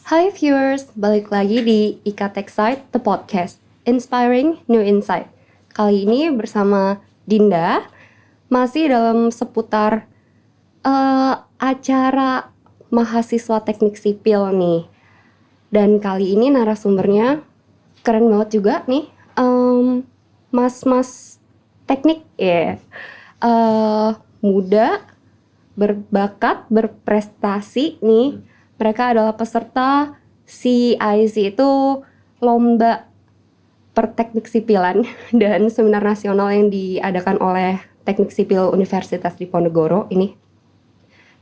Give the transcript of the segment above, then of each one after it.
Hi viewers, balik lagi di Ika Tech Site, the podcast, Inspiring New Insight. Kali ini bersama Dinda, masih dalam seputar acara mahasiswa teknik sipil nih. Dan kali ini narasumbernya keren banget juga nih, mas-mas teknik ya, muda, berbakat, berprestasi nih. Mereka adalah peserta CIC, itu lomba perteknik sipilan dan seminar nasional yang diadakan oleh Teknik Sipil Universitas Diponegoro ini.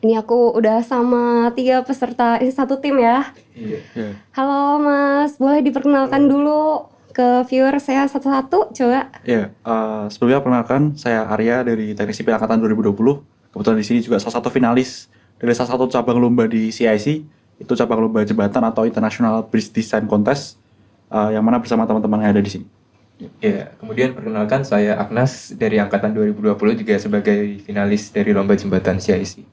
Ini aku udah sama 3 peserta, ini satu tim ya. Iya. Halo Mas, boleh diperkenalkan dulu ke viewer saya satu-satu coba. Iya, sebelumnya perkenalkan saya Arya dari Teknik Sipil Angkatan 2020. Kebetulan di sini juga salah satu finalis dari salah satu cabang lomba di CIC, itu cabang lomba jembatan atau International Bridge Design Contest, yang mana bersama teman-teman yang ada di sini. Ya, kemudian perkenalkan saya Agnes dari Angkatan 2020 juga sebagai finalis dari lomba jembatan CIC.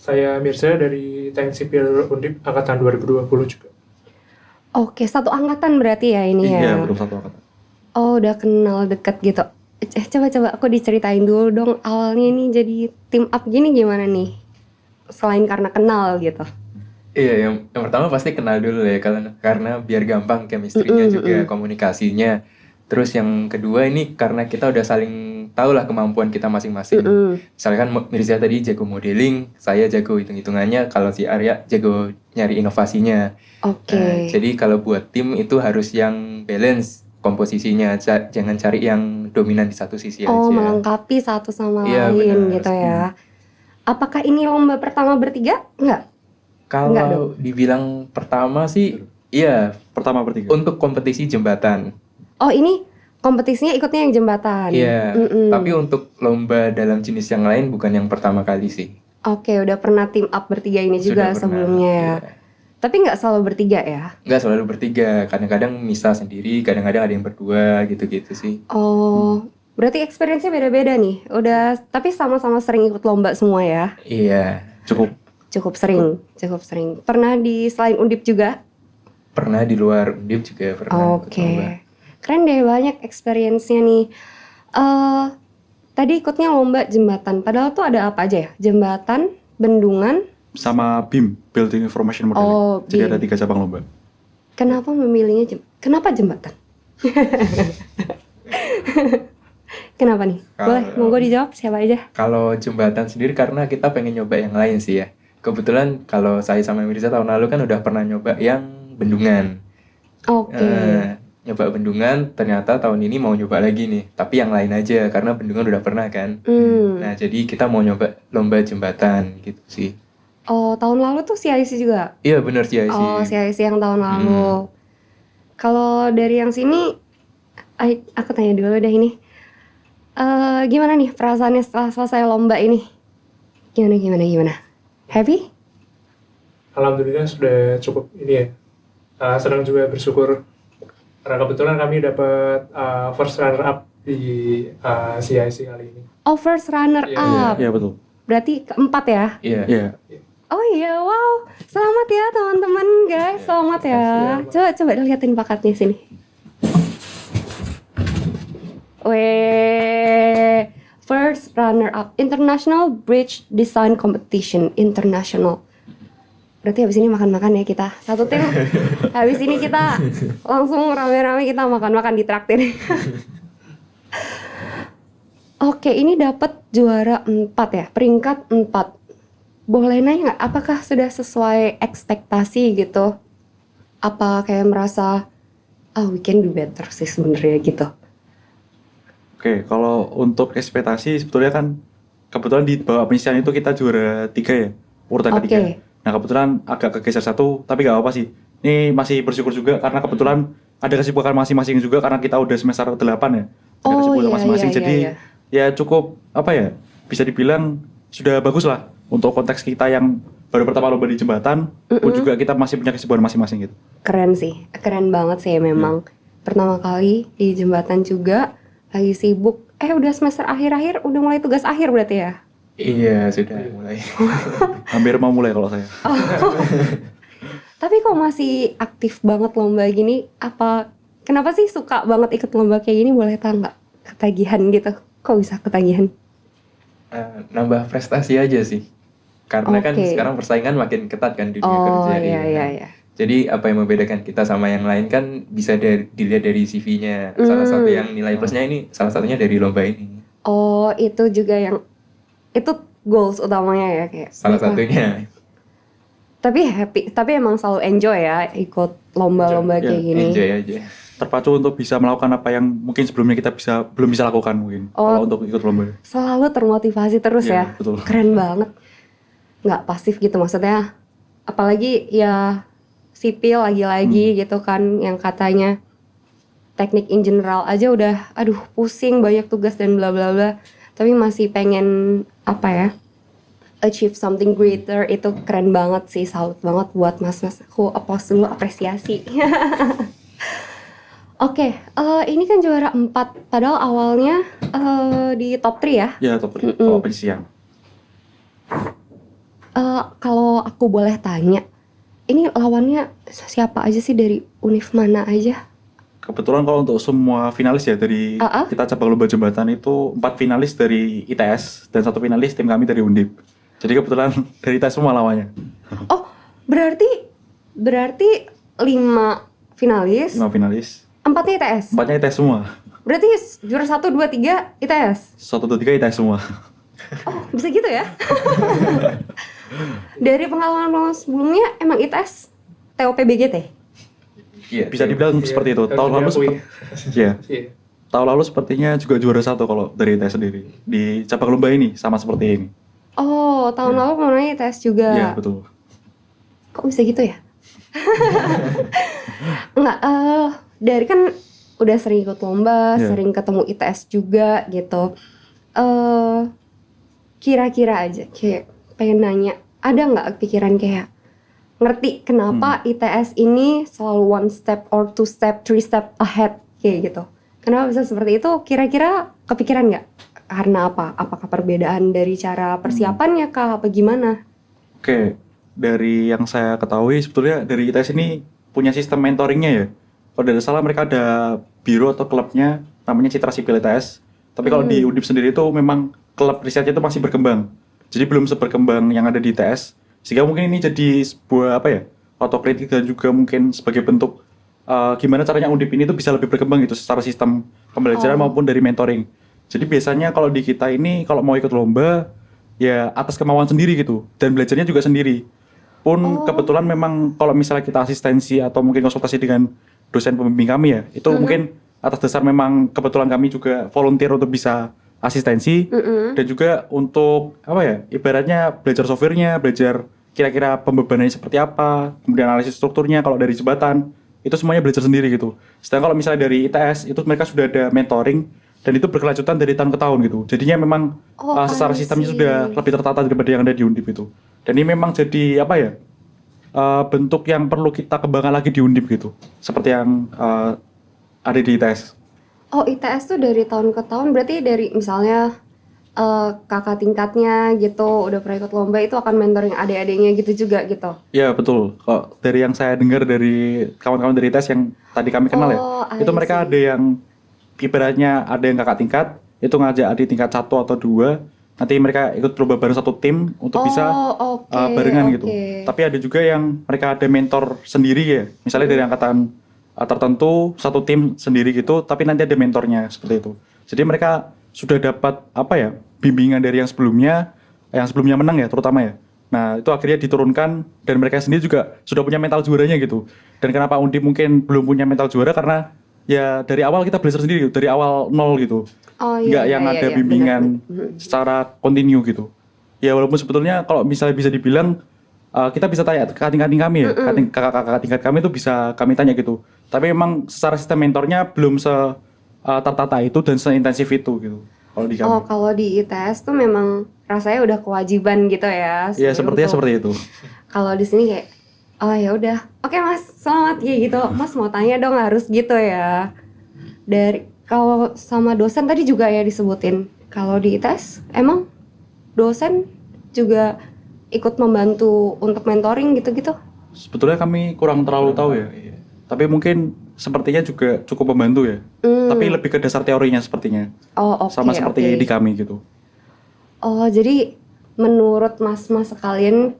Saya Mirza dari Teknik Sipil Undip Angkatan 2020 juga. Oke, satu angkatan berarti ya ini ya. Iya, belum satu angkatan. Oh, udah kenal deket gitu. Coba aku diceritain dulu dong, awalnya nih jadi team up gini gimana nih? Selain karena kenal gitu. Iya, yang pertama pasti kenal dulu ya, karena biar gampang chemistry-nya juga, komunikasinya. Terus yang kedua ini karena kita udah saling tahu lah kemampuan kita masing-masing. Misalkan Mirza tadi jago modeling, saya jago hitung-hitungannya, kalau si Arya jago nyari inovasinya. Oke. Jadi kalau buat tim itu harus yang balance komposisinya, jangan cari yang dominan di satu sisi aja. Oh, melengkapi satu sama Iya, lain benar. gitu ya. Apakah ini lomba pertama bertiga? Enggak? Enggak dong. Kalau dibilang pertama sih, iya, Pertama bertiga. untuk kompetisi jembatan. Oh, ini kompetisinya ikutnya yang jembatan. Iya, tapi untuk lomba dalam jenis yang lain bukan yang pertama kali sih. Oke, udah pernah team up bertiga ini juga Sudah pernah, sebelumnya ya. iya. Tapi nggak selalu bertiga ya? Nggak selalu bertiga, kadang-kadang misah sendiri, kadang-kadang ada yang berdua, gitu-gitu sih. Oh, berarti experience-nya beda-beda nih. Udah, tapi sama-sama sering ikut lomba semua ya? Iya, Cukup sering. Pernah di selain Undip juga? pernah di luar Undip juga pernah ikut Oke. lomba. Keren deh, banyak experience-nya nih. Tadi ikutnya lomba jembatan. Padahal tuh ada apa aja ya? Jembatan, bendungan. Sama BIM, Building Information Modeling. Oh, Jadi BIM. ada 3 cabang lomba. Kenapa memilihnya kenapa jembatan? Kenapa nih? Boleh, monggo dijawab siapa aja. Kalau jembatan sendiri karena kita pengen nyoba yang lain sih ya. Kebetulan kalau saya sama Mirza tahun lalu kan udah pernah nyoba yang bendungan. Oke. Nyoba bendungan, ternyata tahun ini mau nyoba lagi nih. Tapi yang lain aja, karena bendungan udah pernah kan. Nah, jadi kita mau nyoba lomba jembatan gitu sih. Oh, tahun lalu tuh CIC juga? Iya bener CIC. Oh, CIC yang tahun lalu. Kalau dari yang sini, aku tanya dulu deh ini. Gimana nih perasaannya setelah selesai lomba ini? Gimana? Happy? Alhamdulillah sudah cukup ini ya. Senang juga bersyukur karena kebetulan kami dapat first runner up di CIC kali ini. Oh, first runner up. Iya, betul. Berarti keempat ya? Iya. Iya. Oh iya, wow. Selamat ya teman-teman guys, selamat ya. Coba liatin bakatnya sini. Weh, first runner up International Bridge Design Competition International. Berarti habis ini makan-makan ya kita. Satu tim. Habis ini kita langsung rame-rame kita makan-makan di traktir. Oke, ini dapat juara 4 ya, peringkat 4. Boleh nanya nggak, apakah sudah sesuai ekspektasi gitu? Apa kayak merasa, we can do better sih sebenarnya gitu? Oke, kalau untuk ekspektasi sebetulnya kan kebetulan di bawah penyisian itu kita juara 3 ya, urutan Oke. ketiga. Nah kebetulan agak kegeser 1, tapi gak apa-apa sih. Ini masih bersyukur juga karena kebetulan ada kesibukan masing-masing juga karena kita udah semester 8 ya. Ada kesibukan masing-masing, jadi ya cukup apa ya, bisa dibilang sudah bagus lah untuk konteks kita yang baru pertama lomba di jembatan, pun juga kita masih punya kesibukan masing-masing gitu. Keren sih, keren banget sih memang. Pertama kali di jembatan juga, lagi sibuk. Udah semester akhir-akhir, udah mulai tugas akhir berarti ya? Iya, sudah mulai. Hampir mau mulai kalau saya. Tapi kok masih aktif banget lomba gini? Apa kenapa sih suka banget ikut lomba kayak gini? Boleh tahu nggak? Ketagihan gitu. Kok bisa ketagihan? Nambah prestasi aja sih. Karena kan Oke. sekarang persaingan makin ketat kan di dunia Oh kerja iya ini. iya Nah, iya. jadi apa yang membedakan kita sama yang lain kan bisa dilihat dari CV-nya. Salah satu yang nilai plusnya ini salah satunya dari lomba ini. Oh itu juga yang itu goals utamanya ya kayak. Salah wah, satunya. Tapi happy, tapi emang selalu enjoy ya ikut lomba-lomba Enjoy. kayak gini. Enjoy aja. Terpacu untuk bisa melakukan apa yang mungkin sebelumnya kita belum bisa lakukan mungkin Oh. kalau untuk ikut lomba. Selalu termotivasi terus Iya, ya. betul. Keren banget. Nggak pasif gitu maksudnya. Apalagi ya sipil lagi-lagi gitu kan yang katanya teknik in general aja udah aduh pusing banyak tugas dan bla bla bla. Tapi masih pengen apa ya? Achieve something greater itu keren banget sih, salut banget buat mas-mas. Aku applause dulu, apresiasi. Oke, ini kan juara 4, padahal awalnya di top 3 ya. Ya, top 3 kalau penyisian. Kalau aku boleh tanya, ini lawannya siapa aja sih, dari univ mana aja? Kebetulan kalau untuk semua finalis ya dari kita cabang lomba jembatan itu 4 finalis dari ITS dan 1 finalis tim kami dari Undip. Jadi kebetulan dari ITS semua lawannya. Oh, berarti 5 finalis, 5 finalis. 4-nya ITS. 4-nya ITS semua. Berarti juara 1, 2, 3 ITS. 1, 2, 3 ITS semua. Oh, bisa gitu ya? Dari pengalaman sebelumnya emang ITS TOP BGT? Iya. Bisa dibilang seperti itu. harus Tahun lalu diakui. Iya. Iya. Tahun lalu sepertinya juga juara 1 kalau dari ITS sendiri. Di cabang lomba ini sama seperti ini. Oh, tahun lalu pernah ITS juga. Iya, betul. Kok bisa gitu ya? Enggak, dari kan udah sering ikut lomba, Iya. sering ketemu ITS juga gitu. Kira-kira aja kayak pengen nanya, ada nggak pikiran kayak ngerti kenapa ITS ini selalu 1 step or 2 step, 3 step ahead kayak gitu? Kenapa bisa seperti itu? Kira-kira kepikiran nggak? Karena apa? Apakah perbedaan dari cara persiapannya kah? Apa gimana? Oke, dari yang saya ketahui sebetulnya dari ITS ini punya sistem mentoringnya ya. Kalau tidak salah mereka ada biro atau klubnya namanya Citra Sipil ITS. Tapi kalau di Undip sendiri itu memang klub risetnya itu masih berkembang. Jadi belum seberkembang yang ada di ITS. Sehingga mungkin ini jadi sebuah apa ya, otokritik dan juga mungkin sebagai bentuk gimana caranya Undip ini tuh bisa lebih berkembang gitu secara sistem pembelajaran maupun dari mentoring. Jadi biasanya kalau di kita ini kalau mau ikut lomba ya atas kemauan sendiri gitu dan belajarnya juga sendiri. Pun kebetulan memang kalau misalnya kita asistensi atau mungkin konsultasi dengan dosen pembimbing kami ya, itu mungkin atas dasar memang kebetulan kami juga volunteer untuk bisa asistensi dan juga untuk apa ya, ibaratnya belajar softwarenya, belajar kira-kira pembebanannya seperti apa, kemudian analisis strukturnya kalau dari jembatan itu semuanya belajar sendiri gitu. Sedangkan kalau misalnya dari ITS itu mereka sudah ada mentoring dan itu berkelanjutan dari tahun ke tahun gitu. Jadinya memang secara sistemnya sudah lebih tertata daripada yang ada di Undip itu. Dan ini memang jadi apa ya, bentuk yang perlu kita kembangkan lagi di Undip gitu. Seperti yang ada di ITS. Oh, ITS tuh dari tahun ke tahun, berarti dari misalnya kakak tingkatnya gitu udah pernah ikut lomba itu akan mentoring adik-adiknya gitu juga gitu. Iya betul. Kok dari yang saya dengar dari kawan-kawan dari ITS yang tadi kami kenal ya, itu mereka ada yang ibaratnya ada yang kakak tingkat itu ngajak adik tingkat 1 atau 2, nanti mereka ikut lomba bareng satu tim untuk bisa barengan gitu. Tapi ada juga yang mereka ada mentor sendiri ya, misalnya dari angkatan tertentu satu tim sendiri gitu, tapi nanti ada mentornya seperti itu. Jadi mereka sudah dapat apa ya, bimbingan dari yang sebelumnya menang ya terutama ya. Nah itu akhirnya diturunkan dan mereka sendiri juga sudah punya mental juaranya gitu. Dan kenapa Undip mungkin belum punya mental juara karena ya dari awal kita belajar sendiri gitu, dari awal nol gitu. Nggak yang ada bimbingan secara kontinu gitu. Ya walaupun sebetulnya kalau misalnya bisa dibilang kita bisa tanya ke tingkat kami ya, kakak-kakak tingkat kami itu bisa kami tanya gitu. Tapi memang secara sistem mentornya belum tertata itu dan seintensif itu gitu. Kalau di kami. Oh, kalau di ITS tuh memang rasanya udah kewajiban gitu ya. Iya, sepertinya seperti itu. Kalau di sini kayak oh ya udah, oke Mas, selamat ya gitu. Mas mau tanya dong, harus gitu ya. Dari kalau sama dosen tadi juga ya disebutin. Kalau di ITS emang dosen juga ikut membantu untuk mentoring gitu-gitu? Sebetulnya kami kurang terlalu tahu ya. Iya. Tapi mungkin sepertinya juga cukup membantu ya. Tapi lebih ke dasar teorinya sepertinya. Oh, oke. Sama seperti di kami gitu. Oh, jadi menurut mas-mas sekalian,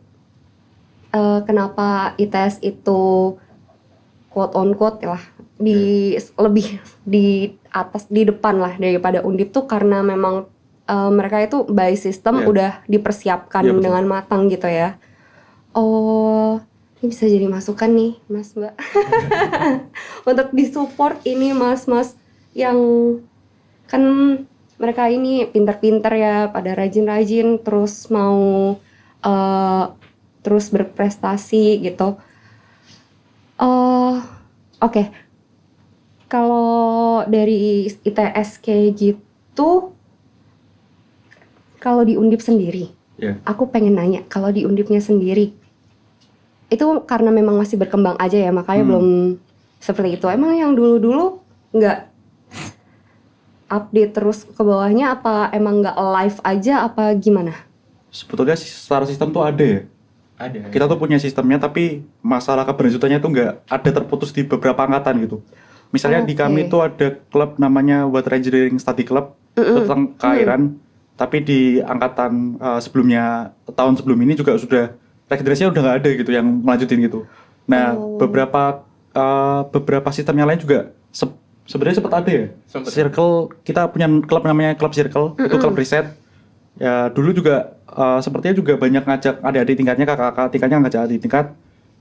kenapa ITS itu quote on quote lah lebih di atas, di depan lah daripada Undip tuh karena memang mereka itu by system udah dipersiapkan dengan matang gitu ya. Oh, ini bisa jadi masukan nih Mas Mbak untuk disupport ini mas-mas yang kan mereka ini pintar-pintar ya, pada rajin-rajin, terus mau terus berprestasi gitu. Oke. Kalau dari ITS kayak gitu, kalau di Undip sendiri, aku pengen nanya, kalau di Undipnya sendiri, itu karena memang masih berkembang aja ya, makanya belum seperti itu. Emang yang dulu-dulu nggak update terus ke bawahnya, apa emang nggak live aja, apa gimana? Sebetulnya secara sistem tuh ada ya. Ada. Kita tuh punya sistemnya, tapi masalah keberlanjutannya tuh nggak ada, terputus di beberapa angkatan gitu. Misalnya di kami tuh ada klub namanya Water Engineering Study Club tentang keairan, tapi di angkatan sebelumnya, tahun sebelum ini juga sudah regenerasinya udah nggak ada gitu yang melanjutin gitu. Nah, beberapa sistem yang lain juga sebenarnya sempat ada ya. Circle, kita punya klub namanya Klub Circle, itu klub riset. Ya dulu juga sepertinya juga banyak ngajak adik-adik tingkatnya, kakak-kakak tingkatnya ngajak adik tingkat.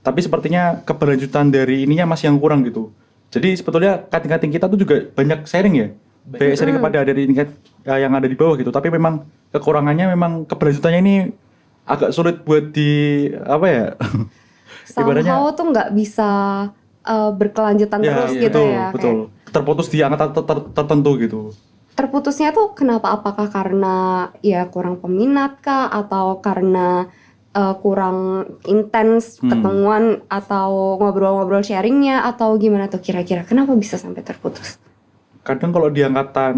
Tapi sepertinya keberlanjutan dari ininya masih yang kurang gitu. Jadi sebetulnya kating-kating kita tuh juga banyak sharing ya. Banyak sharing kepada adik-adik tingkat yang ada di bawah gitu. Tapi memang kekurangannya, memang keberlanjutannya ini agak sulit buat di apa ya? Somehow tuh nggak bisa berkelanjutan terus gitu betul, ya. Betul. Terputus di angkatan tertentu gitu. Terputusnya tuh kenapa? Apakah karena ya kurang peminat kah, atau karena kurang intens ketemuan atau ngobrol-ngobrol sharingnya, atau gimana tuh kira-kira? Kenapa bisa sampai terputus? Kadang kalau di angkatan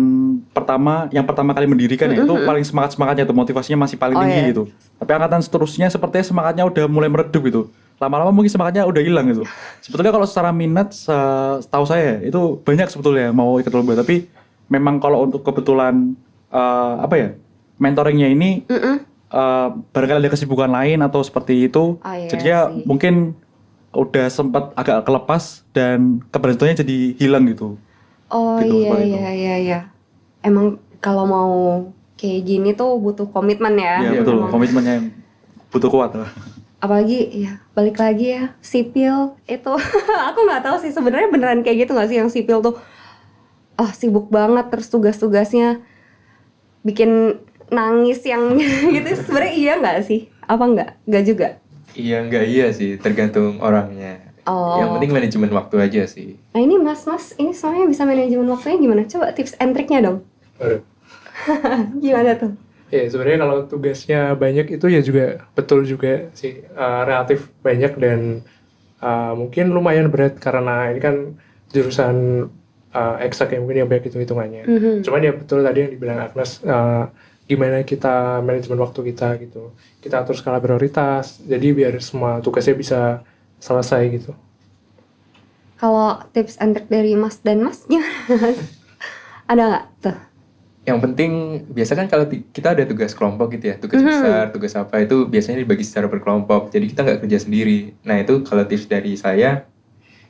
pertama, yang pertama kali mendirikan ya, itu paling semangatnya tuh, motivasinya masih paling tinggi gitu. Tapi angkatan seterusnya sepertinya semangatnya udah mulai meredup gitu. Lama-lama mungkin semangatnya udah hilang gitu. Sebetulnya kalau secara minat, setahu saya itu banyak sebetulnya yang mau ikut lomba, tapi memang kalau untuk kebetulan mentoringnya ini barangkali ada kesibukan lain atau seperti itu, jadinya mungkin udah sempat agak kelepas dan keberlanjutannya jadi hilang gitu. Oh gitu, iya. Emang kalau mau kayak gini tuh butuh komitmen ya. Iya betul, komitmennya yang butuh kuat. Apalagi ya balik lagi ya, sipil itu aku nggak tahu sih sebenarnya beneran kayak gitu nggak sih, yang sipil tuh sibuk banget, terus tugas-tugasnya bikin nangis yang gitu. Sebenarnya iya nggak sih? Apa nggak juga? Iya nggak iya sih, tergantung orangnya. Yang penting manajemen waktu aja sih. Nah ini mas ini soalnya bisa manajemen waktunya gimana? Coba tips and triknya dong. Gimana tuh? Ya sebenarnya kalau tugasnya banyak itu ya juga betul juga sih, relatif banyak dan mungkin lumayan berat karena ini kan jurusan eksak ya, mungkin yang banyak hitung-hitungannya. Cuman ya betul tadi yang dibilang Agnes, gimana kita manajemen waktu kita gitu. Kita atur skala prioritas, jadi biar semua tugasnya bisa selesai gitu. Kalau tips and trick dari Mas dan Masnya ada nggak tuh? Yang penting biasa kan kalau kita ada tugas kelompok gitu ya, tugas besar, tugas apa itu biasanya dibagi secara berkelompok. Jadi kita nggak kerja sendiri. Nah itu kalau tips dari saya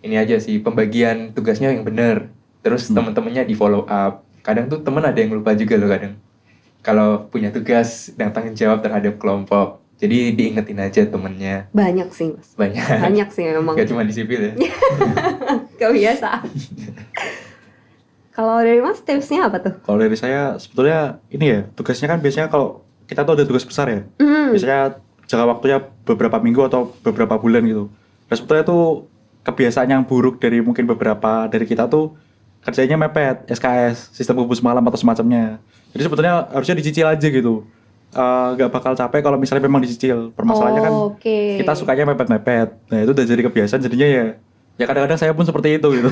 ini aja sih, pembagian tugasnya yang benar. Terus teman-temannya di follow up. Kadang tuh teman ada yang lupa juga loh kadang. Kalau punya tugas dan tanggung jawab terhadap kelompok. Jadi diingetin aja temennya. Banyak sih Mas. Banyak sih memang. Gak cuma di sipil ya. Kebiasaan. Kalau dari Mas tipsnya apa tuh? Kalau dari saya sebetulnya ini ya, tugasnya kan biasanya kalau kita tuh ada tugas besar ya. Biasanya jangka waktunya beberapa minggu atau beberapa bulan gitu. Dan sebetulnya tuh kebiasaan yang buruk dari mungkin beberapa dari kita tuh kerjanya mepet, SKS, sistem kubus malam atau semacamnya. Jadi sebetulnya harusnya dicicil aja gitu. Gak bakal capek kalau misalnya memang dicicil. Permasalahannya kan kita sukanya mepet-mepet. Nah itu udah jadi kebiasaan, jadinya ya kadang-kadang saya pun seperti itu gitu.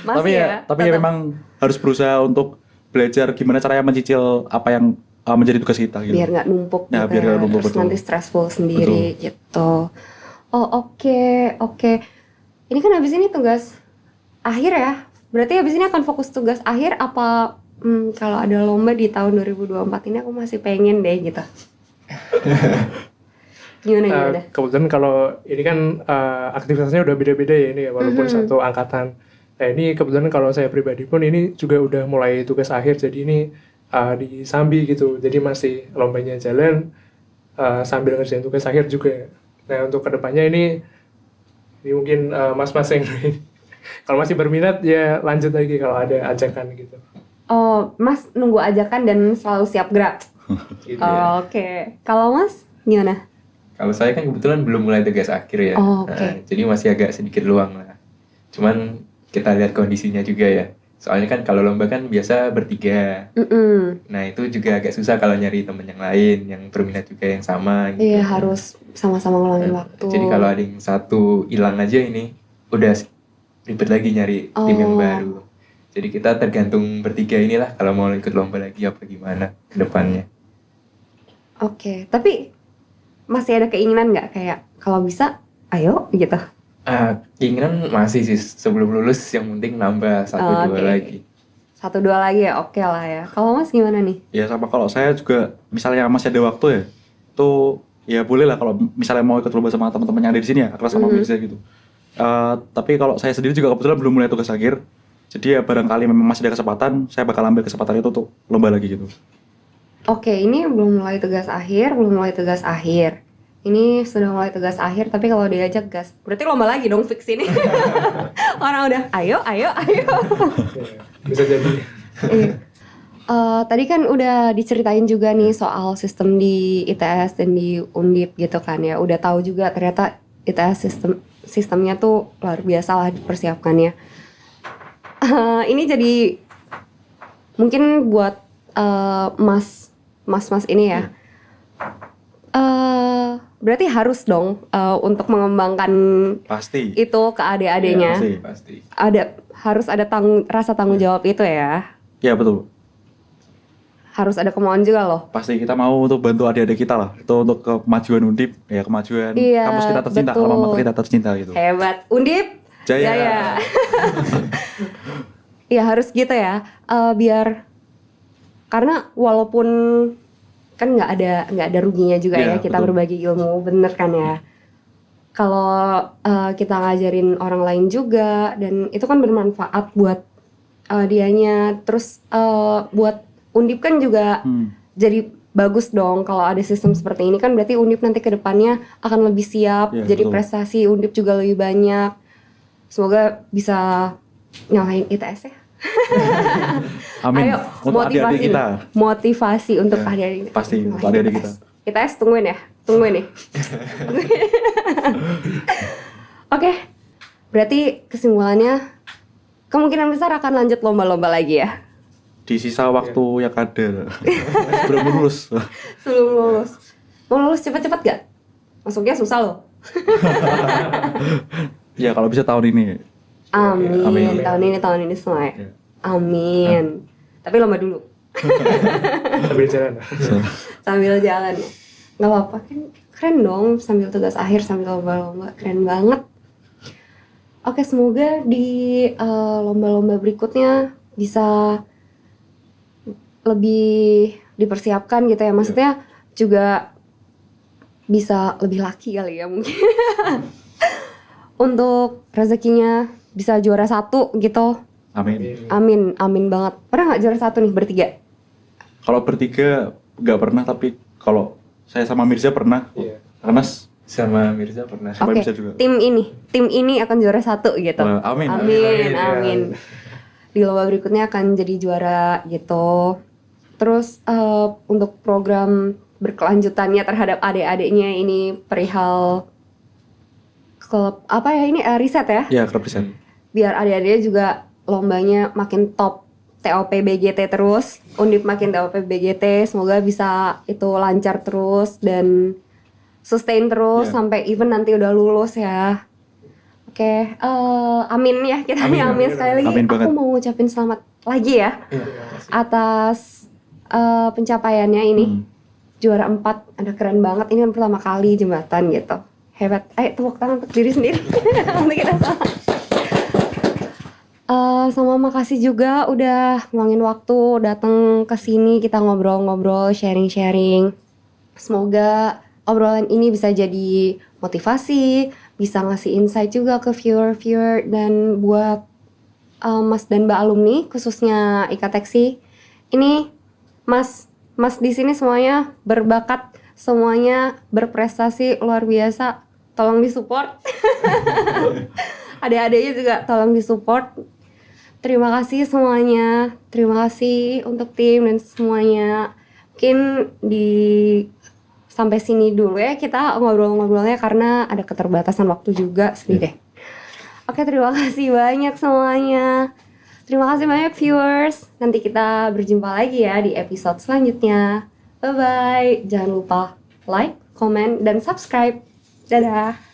Tapi ya memang harus berusaha untuk belajar gimana caranya mencicil apa yang menjadi tugas kita gitu. Biar nggak numpuk nah, gitu biar ya. Numpuk, terus betul. Nanti stressful sendiri gitu. Oh oke. Ini kan habis ini tugas akhir ya. Berarti habis ini akan fokus tugas akhir apa kalau ada lomba di tahun 2024 ini aku masih pengen deh gitu. Gimana? Kebetulan kalau ini kan aktivitasnya udah beda-beda ya ini ya, walaupun satu angkatan. Nah ini kebetulan kalau saya pribadi pun ini juga udah mulai tugas akhir, jadi ini di Sambi gitu, jadi masih lombanya jalan sambil ngerjain tugas akhir juga. Nah untuk kedepannya ini mungkin mas-mas yang kalau masih berminat ya lanjut lagi kalau ada ajakan gitu. Oh, Mas nunggu ajakan dan selalu siap gerak. Gitu Oh, ya. oke. Kalau Mas gimana? Kalau saya kan kebetulan belum mulai tugas akhir ya. Oh, oke. Nah, jadi masih agak sedikit luang lah. Cuman kita lihat kondisinya juga ya. Soalnya kan kalau lomba kan biasa bertiga. Nah itu juga agak susah kalau nyari temen yang lain yang berminat juga yang sama gitu. Iya, harus sama-sama ngulangin Nah, waktu. jadi kalau ada yang satu hilang aja ini udah ribet lagi nyari tim yang Oh. baru. Jadi kita tergantung bertiga inilah kalau mau ikut lomba lagi apa gimana ke depannya. Oke, tapi masih ada keinginan nggak kayak kalau bisa, ayo gitu. Keinginan masih sih sebelum lulus yang penting nambah satu dua Oke. lagi. 1-2 lagi ya, oke lah ya. Kalau Mas gimana nih? Ya sama kalau saya juga misalnya masih ada waktu ya, itu ya boleh lah kalau misalnya mau ikut lomba sama teman-teman yang ada di sini ya, kelas sama Mirza gitu. Tapi kalau saya sendiri juga kebetulan belum mulai tugas akhir, jadi ya barangkali memang masih ada kesempatan, saya bakal ambil kesempatan itu untuk lomba lagi gitu. Oke, ini belum mulai tugas akhir. Ini sudah mulai tugas akhir, tapi kalau diajak gas, berarti lomba lagi dong fix ini. Orang udah, ayo. Ya, bisa jadi. Iya. Tadi kan udah diceritain juga nih soal sistem di ITS dan di Undip gitu kan ya. Udah tahu juga ternyata ITS sistemnya tuh luar biasa lah dipersiapkannya. Ini jadi mungkin buat mas ini ya. Berarti harus dong untuk mengembangkan Pasti. itu ke adik-adiknya. Iya, Pasti. Harus ada rasa tanggung jawab itu ya. Ya betul. Harus ada kemauan juga loh. Pasti kita mau untuk bantu adik-adik kita lah. Itu untuk kemajuan Undip, ya kemajuan Iya, kampus kita tercinta, betul. alma mater kita tercinta gitu. Hebat. Undip Jaya. Iya harus gitu ya. Biar karena walaupun kan nggak ada ruginya juga Iya, ya kita betul. berbagi ilmu, bener kan ya. Kalau kita ngajarin orang lain juga dan itu kan bermanfaat buat dianya. Terus buat Undip kan juga jadi bagus dong kalau ada sistem seperti ini kan berarti Undip nanti ke depannya akan lebih siap. Iya, Jadi betul. prestasi Undip juga lebih banyak. Semoga bisa nyalahin ITS ya. Amin. Ayo, Untuk adik-adik kita. Motivasi untuk Ya, adik-adik. pasti, Nyalahin untuk adik-adik ITS. ITS tungguin nih. Oke, berarti kesimpulannya kemungkinan besar akan lanjut lomba-lomba lagi ya Di sisa waktu yang ada sebelum lulus. sebelum lulus. Mau lulus cepet-cepet gak? Masuknya susah loh. Ya kalau bisa tahun ini. Amin. Amin. Tahun ini semua ya. Ya. Amin. Tapi lomba dulu Sambil jalan. sambil jalan ya. Gak apa-apa kan keren dong sambil tugas akhir sambil lomba-lomba keren banget. Oke semoga di lomba-lomba berikutnya bisa lebih dipersiapkan gitu ya. Maksudnya juga bisa lebih laki kali ya mungkin. Untuk rezekinya bisa juara 1 gitu. Amin. Amin banget. Pernah nggak juara 1 nih bertiga? Kalau bertiga nggak pernah, tapi kalau saya sama Mirza pernah. Iya. Karena Sama Mirza pernah. Sama Oke, bisa juga. tim ini akan juara 1 gitu. Wah, amin. Amin. Di lomba berikutnya akan jadi juara gitu. Terus untuk program berkelanjutannya terhadap adik-adiknya ini perihal klub apa ya ini riset ya. Ya, klub riset. Biar adik-adiknya juga lombanya makin top TOP BGT terus, Undip makin TOP BGT, semoga bisa itu lancar terus dan sustain terus Ya. sampai even nanti udah lulus ya. Oke, amin ya kita Amin, amin sekali lagi. amin Aku banget. mau ngucapin selamat lagi ya atas pencapaiannya ini. Juara 4, ada keren banget. Ini kan pertama kali jembatan gitu. Hebat. Ayo tepuk tangan untuk diri sendiri. Untuk kita sama. Sama makasih juga udah ngeluangin waktu datang ke sini, kita ngobrol-ngobrol, sharing-sharing. Semoga obrolan ini bisa jadi motivasi, bisa ngasih insight juga ke viewer-viewer, dan buat Mas dan Mbak alumni khususnya Ikateksi. Ini Mas di sini semuanya berbakat, semuanya berprestasi luar biasa. Tolong disupport. Adik-adiknya juga tolong disupport. Terima kasih semuanya. Terima kasih untuk tim dan semuanya. Mungkin sampai sini dulu ya kita ngobrol-ngobrolnya karena ada keterbatasan waktu juga sedih deh. Oke, terima kasih banyak semuanya. Terima kasih banyak viewers. Nanti kita berjumpa lagi ya di episode selanjutnya. Bye-bye. Jangan lupa like, comment, dan subscribe. Dadah.